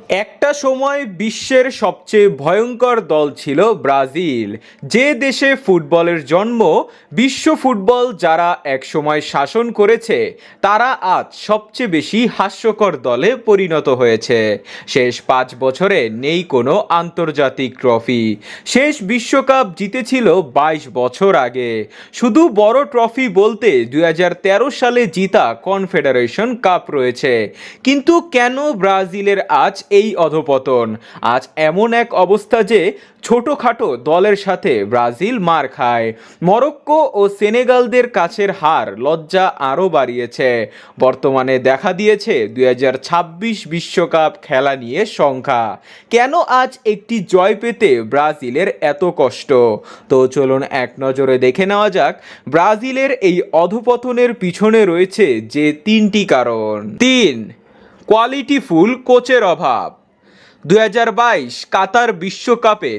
একটা সময় বিশ্বের সবচেয়ে ভয়ঙ্কর দল ছিল ব্রাজিল। যে দেশে ফুটবলের জন্ম, বিশ্ব ফুটবল যারা একসময় শাসন করেছে, তারা আজ সবচেয়ে বেশি হাস্যকর দলে পরিণত হয়েছে। শেষ 5 বছরে নেই কোনো আন্তর্জাতিক ট্রফি। শেষ বিশ্বকাপ জিতেছিল 22 বছর আগে। শুধু বড় ট্রফি বলতে 2013 সালে জিতা কনফেডারেশন কাপ রয়েছে। কিন্তু কেন ব্রাজিলের আজ এই অধপতন? আজ এমন এক অবস্থা যে ছোটখাটো দলের সাথে ব্রাজিল মার খায়। মরক্কো ও সেনেগালদের কাছের হার লজ্জা আরও বাড়িয়েছে। বর্তমানে দেখা দিয়েছে 2026 বিশ্বকাপ খেলা নিয়ে সংখ্যা। কেন আজ একটি জয় পেতে ব্রাজিলের এত কষ্ট? তো চলুন এক নজরে দেখে নেওয়া যাক ব্রাজিলের এই অধপতনের পিছনে রয়েছে যে 3টি কারণ। 3, কোয়ালিটিফুল কোচের অভাব। 2022 কাতার বিশ্বকাপে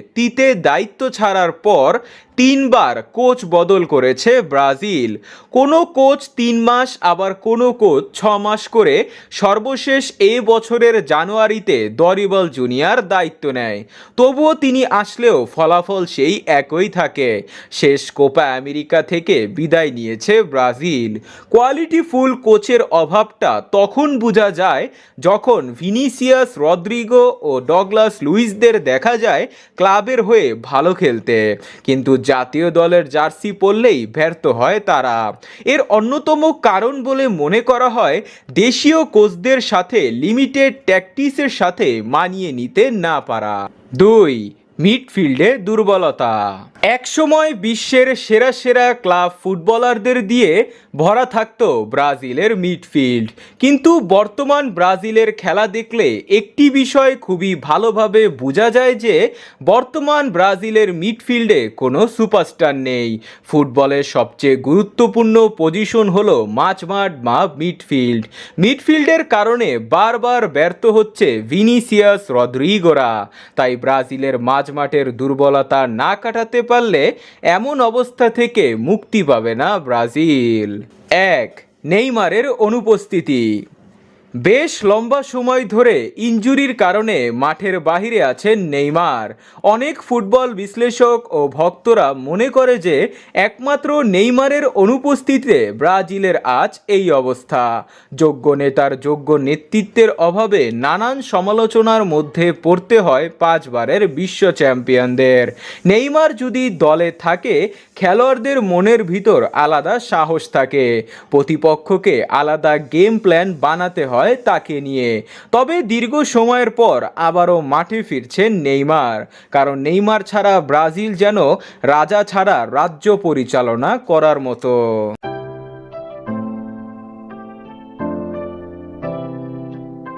দায়িত্ব ছাড়ার পর 3বার কোচ বদল করেছে ব্রাজিল। কোনো কোচ 3 মাস, আবার কোনো কোচ 6 মাস করে সর্বশেষ এই বছরের জানুয়ারিতে দরিবল জুনিয়র দায়িত্ব নেয়। তবুও তিনি আসলেও ফলাফল সেই একই থাকে। শেষ কোপা আমেরিকা থেকে বিদায় নিয়েছে ব্রাজিল। কোয়ালিটিফুল কোচের অভাবটা তখন বোঝা যায় যখন ভিনিসিয়াস, রদ্রিগো ও ডগলাস লুইসদের দেখা যায় ক্লাবের হয়ে ভালো খেলতে, কিন্তু জাতীয় দলের জার্সি পরলেই ব্যর্থ হয় তারা। এর অন্যতম কারণ বলে মনে করা হয় দেশীয় কোচদের সাথে লিমিটেড ট্যাকটিক্সের সাথে মানিয়ে নিতে না পারা। 2, মিডফিল্ডে দুর্বলতা। একসময় বিশ্বের সেরা সেরা ক্লাব ফুটবলারদের দিয়ে ভরা থাকতো ব্রাজিলের মিডফিল্ড, কিন্তু বর্তমান ব্রাজিলের খেলা দেখলে একটি বিষয় খুবই ভালোভাবে বোঝা যায় যে বর্তমান ব্রাজিলের মিডফিল্ডে কোনো সুপারস্টার নেই। ফুটবলের সবচেয়ে গুরুত্বপূর্ণ পজিশন হলো মাঝমাঠ বা মিডফিল্ড। মিডফিল্ডের কারণে বারবার ব্যর্থ হচ্ছে ভিনিসিয়াস, রদ্রিগোরা। তাই ব্রাজিলের মাঝমাঠের দুর্বলতা না কাটাতে পারলে এমন অবস্থা থেকে মুক্তি পাবে না ব্রাজিল। 1, নেইমারের অনুপস্থিতি। বেশ লম্বা সময় ধরে ইনজুরির কারণে মাঠের বাইরে আছেন নেইমার। অনেক ফুটবল বিশ্লেষক ও ভক্তরা মনে করে যে একমাত্র নেইমারের অনুপস্থিতিতে ব্রাজিলের আজ এই অবস্থা। যোগ্য নেতার যোগ্য নেতৃত্বের অভাবে নানান সমালোচনার মধ্যে পড়তে হয় 5বারের বিশ্ব চ্যাম্পিয়নদের। নেইমার যদি দলে থাকে, খেলোয়াড়দের মনের ভিতর আলাদা সাহস থাকে, প্রতিপক্ষকে আলাদা গেম প্ল্যান বানাতে হয় তাকে নিয়ে। তবে দীর্ঘ সময়ের পর আবারও মাঠে ফিরছেন নেইমার, কারণ নেইমার ছাড়া ব্রাজিল যেন রাজা ছাড়া রাজ্য পরিচালনা করার মতো।